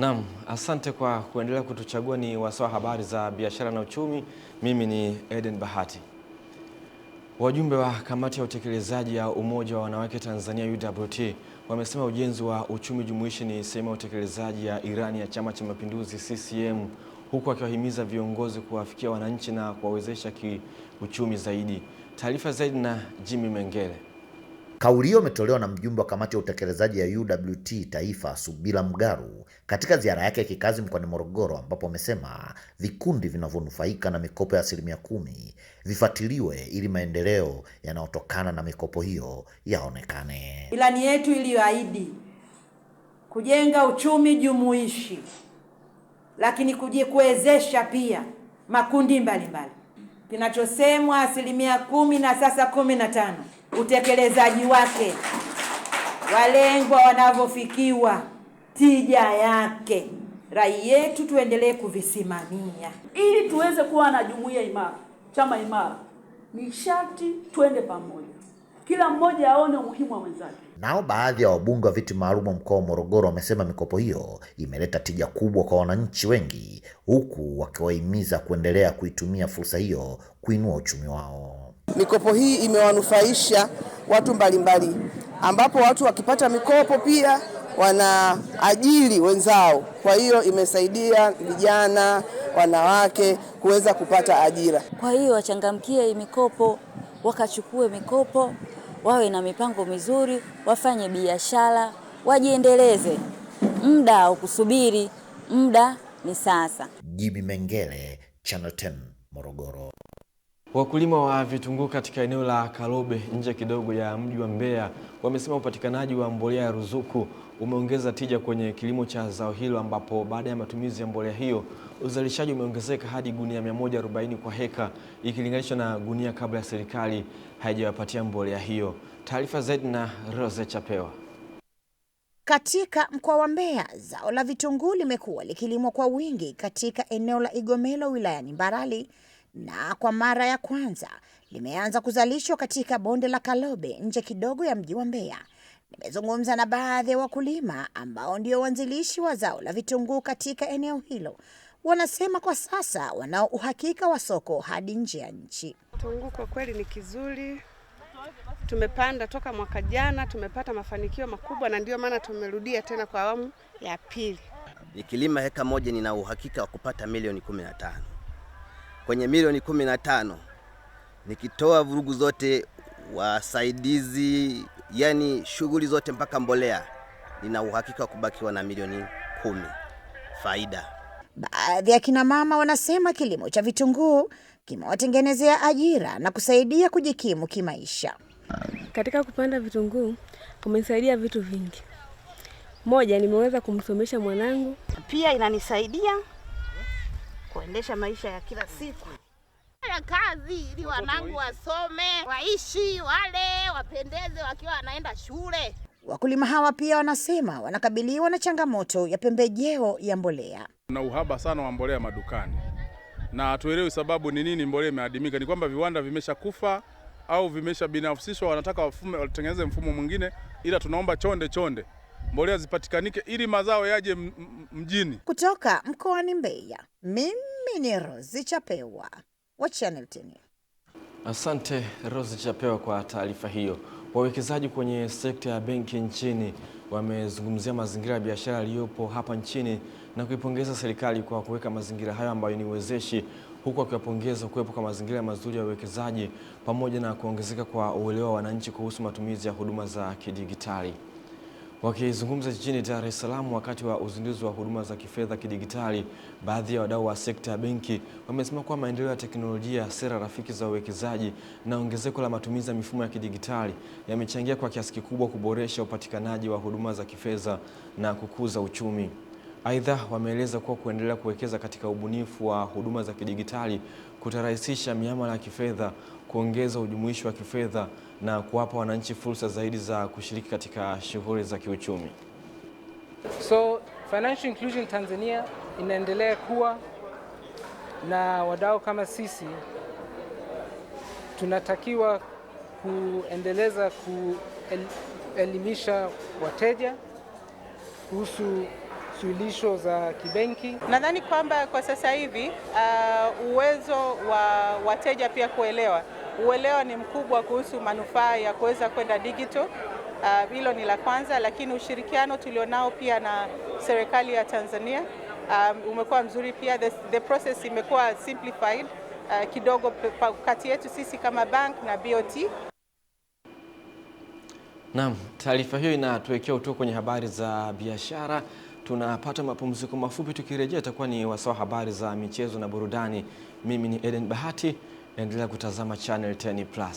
Naam, asante kwa kuendelea kutuchagua. Ni wasaa habari za biashara na uchumi. Mimi ni Eden Bahati. Wajumbe wa kamati ya utekelezaji ya Umoja wa Wanawake Tanzania UWT wamesema ujenzi wa uchumi jumuishi ni sehemu ya utekelezaji ya Irani ya Chama cha Mapinduzi CCM, huku akiwahimiza viongozi kuwafikia wananchi na kuwawezesha kiuchumi zaidi. Taarifa zaidi na Jimmy Mengele. Kauli hiyo imetolewa na mjumbe wa kamati ya utekelezaji ya UWT Taifa, Subira Mgaru, katika ziara yake ya kikazi mkoani Morogoro, ambapo amesema vikundi vinavyonufaika na mikopo ya 10% vifuatiliwe ili maendeleo yanayotokana na mikopo hiyo yaonekane. Ilani yetu iliyoahidi kujenga uchumi jumuishi, lakini kuwezesha pia makundi mbalimbali. Kinachosemwa 10% na sasa 15%. Utekelezaji wake, walengwa wanavyofikiwa, tija yake, rai yetu tuendelee kuvisimamia ili tuweze kuwa na jumuiya imara, chama imara. Ni sharti twende pamoja, kila mmoja aone umuhimu wa wenzake. Nao baadhi ya wabunge wa viti maalum mkoa wa Morogoro wamesema mikopo hiyo imeleta tija kubwa kwa wananchi wengi, huku wakiwahimiza kuendelea kuitumia fursa hiyo kuinua uchumi wao. Mikopo hii imewanufaisha watu mbalimbali, ambapo watu wakipata mikopo pia wanaajiri wenzao. Kwa hiyo imesaidia vijana, wanawake kuweza kupata ajira. Kwa hiyo wachangamkie mikopo, wakachukue mikopo, wawe na mipango mizuri, wafanye biashara, wajiendeleze. Muda wa kusubiri, muda ni sasa. Jimmy Mengele, Channel 10, Morogoro. Wakulima wa vitunguu katika eneo la Karobe nje kidogo ya mji wa Mbeya wamesema upatikanaji wa mbolea ya ruzuku umeongeza tija kwenye kilimo cha zao hilo, ambapo baada ya matumizi ya mbolea hiyo uzalishaji umeongezeka hadi gunia 140 kwa heka ikilinganishwa na gunia kabla ya serikali haijawapatia mbolea hiyo. Taarifa zaidi na Rose Chapewa. Katika mkoa wa Mbeya, zao la vitunguu limekuwa likilimwa kwa wingi katika eneo la Igomelo wilayani Mbarali, na kwa mara ya kwanza limeanza kuzalishwa katika bonde la Karobe nje kidogo ya mji wa Mbeya. Nimezungumza na baadhi ya wakulima ambao ndio wanzilishi wa zao la vitunguu katika eneo hilo. Wanasema kwa sasa wanao uhakika wa soko hadi nje ya nchi. Vitunguu kwa kweli ni kizuri. Tumepanda toka mwaka jana, tumepata mafanikio makubwa, na ndio maana tumerudia tena kwa awamu ya pili. Nikilima heka moja nina uhakika wa kupata milioni 15. Kwenye milioni 15 nikitoa vurugu zote, wasaidizi, yani shughuli zote mpaka mbolea, nina uhakika wa kubakiwa na milioni 10 faida. Baadhi ya kina mama wanasema kilimo cha vitunguu kimewatengenezea ajira na kusaidia kujikimu kimaisha. Katika kupanda vitunguu kumenisaidia vitu vingi. Moja, nimeweza kumsomesha mwanangu. Pia inanisaidia kuendesha maisha ya kila siku. Kazi ili wanangu wasome, waishi, wale wapendeze wakiwa wanaenda shule. Wakulima hawa pia wanasema wanakabiliwa na changamoto ya pembejeo ya mbolea. Kuna uhaba sana wa mbolea madukani, na hatuelewi sababu ni nini mbolea imeadimika. Ni kwamba viwanda vimeshakufa au vimesha binafsishwa, wanataka watengeneze mfumo mwingine, ila tunaomba chonde mbolea zipatikanike ili mazao yaje mjini. Kutoka mkoani Mbeya, mimi ni Rose Chapewa wa Channel 10. Asante Rose Chapewa kwa taarifa hiyo. Wawekezaji kwenye sekta ya benki nchini wamezungumzia mazingira ya biashara yaliyopo hapa nchini na kuipongeza serikali kwa kuweka mazingira hayo ambayo ni wezeshi, huku akiwapongeza kuwepo kwa mazingira mazuri ya uwekezaji pamoja na kuongezeka kwa uelewa wa wananchi kuhusu matumizi ya huduma za kidigitali. Wakizungumza jijini Dar es Salaam wakati wa uzinduzi wa huduma za kifedha kidigitali, baadhi ya wadau wa sekta ya benki wamesema kuwa maendeleo ya teknolojia, sera rafiki za uwekezaji na ongezeko la matumizi ya mifumo ya kidigitali yamechangia kwa kiasi kikubwa kuboresha upatikanaji wa huduma za kifedha na kukuza uchumi. Aidha, wameeleza kuwa kuendelea kuwekeza katika ubunifu wa huduma za kidigitali kutarahisisha miamala ya kifedha, kuongeza ujumuishi wa kifedha na kuwapa wananchi fursa zaidi za kushiriki katika shughuli za kiuchumi. So Financial Inclusion Tanzania inaendelea kuwa na wadau kama sisi. Tunatakiwa kuendeleza kuelimisha wateja kuhusu suluhisho za kibenki. Nadhani kwamba kwa sasa hivi uwezo wa wateja pia uelewa ni mkubwa kuhusu manufaa ya kuweza kwenda digital. Hilo ni la kwanza, lakini ushirikiano tulionao pia na serikali ya Tanzania umekuwa mzuri pia. The process imekuwa simplified kidogo kati yetu sisi kama bank na BOT. Naam, taarifa hiyo inatuwekea utuo kwenye habari za biashara. Tunapata mapumziko mafupi, tukirejea itakuwa ni wasaa habari za michezo na burudani. Mimi ni Eden Bahati, endelea kutazama Channel 10+.